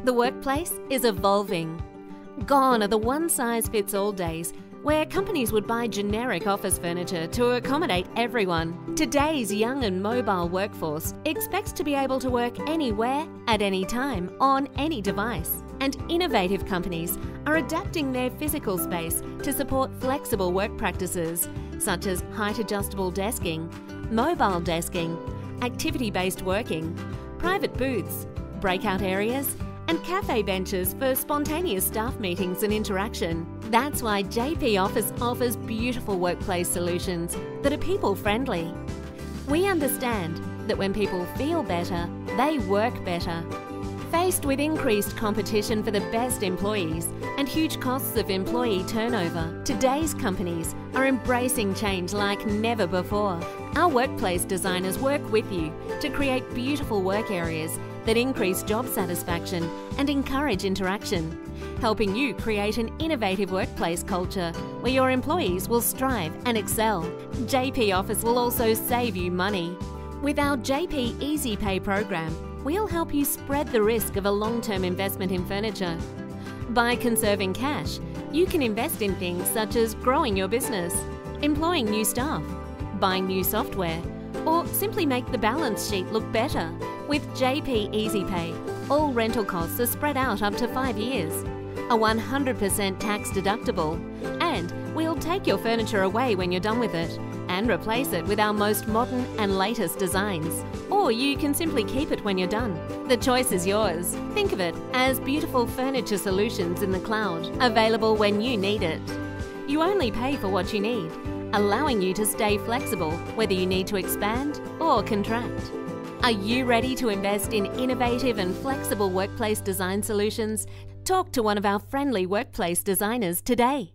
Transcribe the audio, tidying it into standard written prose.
The workplace is evolving. Gone are the one-size-fits-all days where companies would buy generic office furniture to accommodate everyone. Today's young and mobile workforce expects to be able to work anywhere, at any time, on any device. And innovative companies are adapting their physical space to support flexible work practices, such as height-adjustable desking, mobile desking, activity-based working, private booths, breakout areas, and cafe benches for spontaneous staff meetings and interaction. That's why JP Office offers beautiful workplace solutions that are people-friendly. We understand that when people feel better, they work better. Faced with increased competition for the best employees and huge costs of employee turnover, today's companies are embracing change like never before. Our workplace designers work with you to create beautiful work areas that increase job satisfaction and encourage interaction, helping you create an innovative workplace culture where your employees will strive and excel. JP Office will also save you money. With our JP Easy Pay program, we'll help you spread the risk of a long-term investment in furniture. By conserving cash, you can invest in things such as growing your business, employing new staff, buying new software, or simply make the balance sheet look better. With JP Easy Pay, all rental costs are spread out up to 5 years, a 100% tax deductible, and we'll take your furniture away when you're done with it and replace it with our most modern and latest designs. Or you can simply keep it when you're done. The choice is yours. Think of it as beautiful furniture solutions in the cloud, available when you need it. You only pay for what you need, allowing you to stay flexible whether you need to expand or contract. Are you ready to invest in innovative and flexible workplace design solutions? Talk to one of our friendly workplace designers today.